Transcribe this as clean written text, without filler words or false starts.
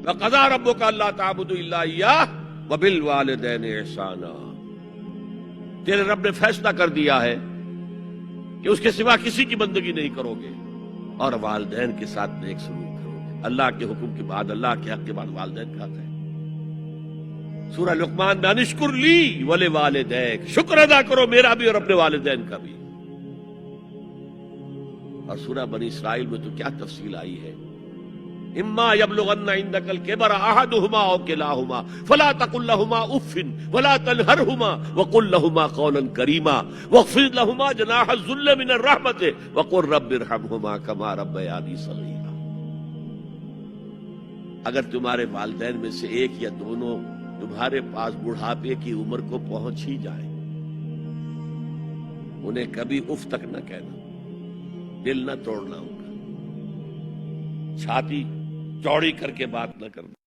وَقَضَىٰ رَبُّكَ أَلَّا تَعْبُدُوا إِلَّا إِيَّاهُ وَبِالْوَالِدَيْنِ إِحْسَانًا، تیرے رب نے فیصلہ کر دیا ہے کہ اس کے سوا کسی کی بندگی نہیں کرو گے اور والدین کے ساتھ نیک سلوک کرو گے۔ اللہ کے حکم کے بعد، اللہ کے حق کے بعد والدین کا حق ہے۔ سورہ لقمان میں انشکر لی ولوالدیک، شکر ادا کرو میرا بھی اور اپنے والدین کا بھی۔ اور سورہ بنی اسرائیل میں تو کیا تفصیل آئی ہے، اما یبلغن عندک الکبر احدہما او کلاہما فلا تقل لہما اف ولا تنہرہما وقل لہما قولا کریما واخفض لہما جناح الذل من الرحمۃ وقل رب ارحمہما کما ربیانی صغیرا۔ اگر تمہارے والدین میں سے ایک یا دونوں تمہارے پاس بڑھاپے کی عمر کو پہنچ ہی جائیں، انہیں کبھی اف تک نہ کہنا، دل نہ توڑنا ان کا، چھاتی چوڑی کر کے بات نہ کرنا۔